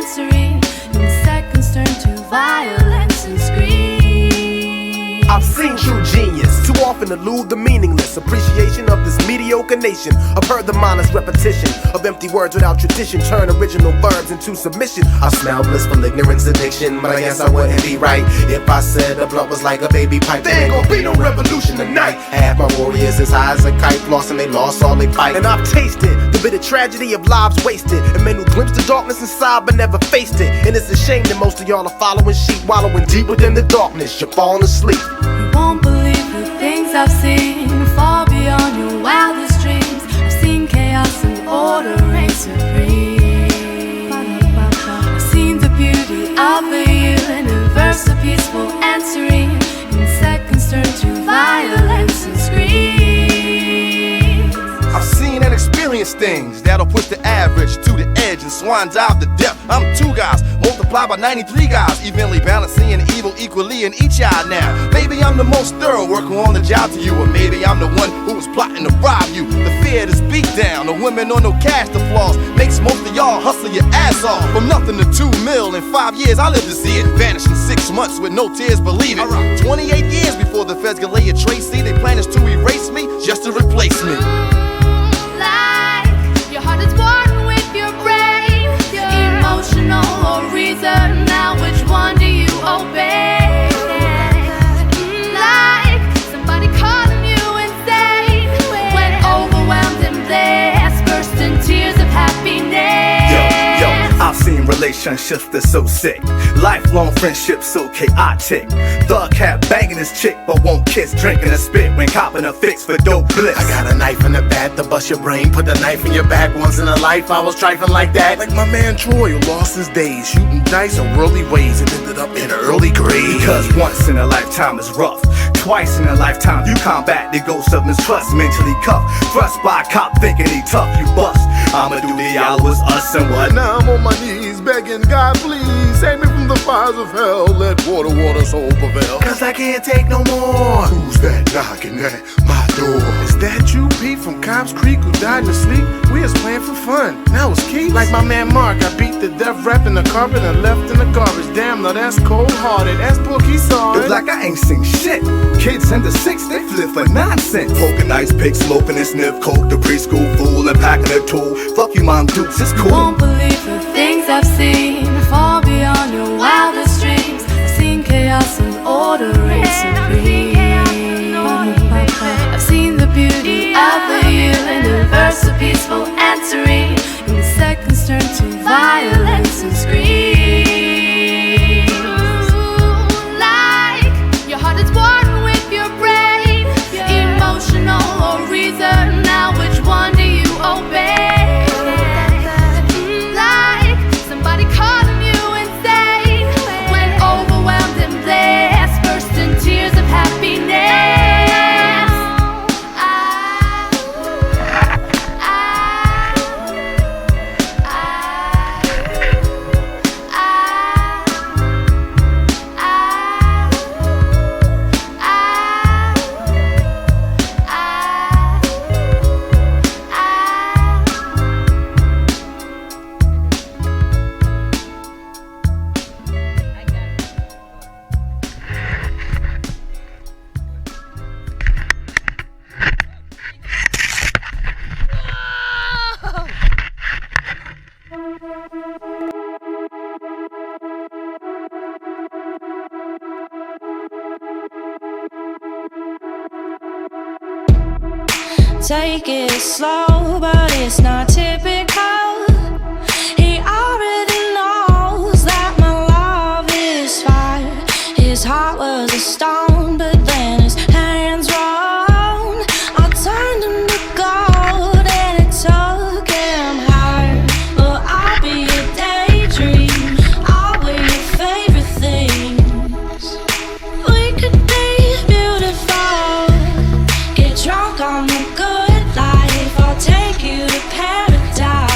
answering, and seconds turn to violence and screams. I've seen true genius too often elude the meaningless appreciation of this mediocre nation. I've heard the mindless repetition of empty words without tradition turn original verbs into submission. I smell blissful ignorance addiction, but I guess I wouldn't be right if I said the blunt was like a baby pipe. There ain't gonna be no revolution tonight. Half my warriors as high as a kite, flossing they lost all they fight. And I've tasted the bitter tragedy of lives wasted, and men who glimpsed the darkness inside but never faced it. And it's a shame that most of y'all are following sheep, wallowing deep within the darkness. You're falling asleep. You won't believe the things I've seen, far beyond your wildest dreams. I've seen chaos and order reign supreme. I've seen the beauty of the universe, a peaceful answering, and seconds turn to violence and screams. I've seen and experienced things that'll push the average to the edge and swan dive to depth. I'm 2 guys multiplied by 93 guys, evenly balancing evil equally in each eye now. Maybe I'm the most thorough worker on the job to you, or maybe I'm the one who was plotting to rob you. The fear, this beat down, the women on no cash, the flaws makes most of y'all hustle your ass off. From nothing to 2 mil in 5 years, I lived to see it vanish in 6 months with no tears, believe it. 28 years before the feds could lay a trace, see they plan is to erase me just to replace me. Your heart is one with your brain, emotional or reason. Now which one do you obey? Like somebody calling you insane, when overwhelmed and blessed, burst in tears of happiness. Yo, I've seen relationships that's so sick, lifelong friendships so chaotic. Thug cat banging his chick but won't kiss, drinking a spit when copping a fix for dope bliss. I got a knife in the back to bust your brain, put the knife in your back. Once in a life I was trifling like that, like my man Troy who lost his days shooting dice in worldly ways and ended up in an early grave. Because once in a lifetime is rough, twice in a lifetime you combat the ghost of mistrust. Mentally cuffed, thrust by a cop thinking he tough, you bust. I'ma do the hours, us and what? Now I'm on my knees begging God, please save me from the fires of hell. Let water soul prevail. Cause I can't take no more. Who's that knocking at my door? Is that you, Pete, from Cobb's Creek, who died in his sleep? We was playing for fun, now it's Keith. Like my man Mark, I beat the death rap in the carpet and left in the garbage. Damn, now that's cold-hearted, that's Pookie saw it. It's like I ain't seen shit. Kids in the 6, they flip for nonsense. Poking ice pick, smoking and sniff coke. The preschool fool and packing a tool. Fuck you, Mom Dukes, it's cool. You won't believe the things I've seen, far beyond your wildest dreams. I've seen chaos and order reign supreme. I've seen the beauty of the universe, a peaceful answering, and seconds turn to violence and screams. Like your heart is one with your brain, emotional or reason. Now which one do you obey? Like somebody calling you insane, when overwhelmed and blessed, burst in tears of happiness. Take it slow, but it's not typical. He already knows that my love is fire. His heart was a stone, but then his hands rolled. I turned him to gold and it took him higher. But I'll be your daydream, I'll wear your favorite things. We could be beautiful, get drunk on the good life. I'll take you to paradise.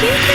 She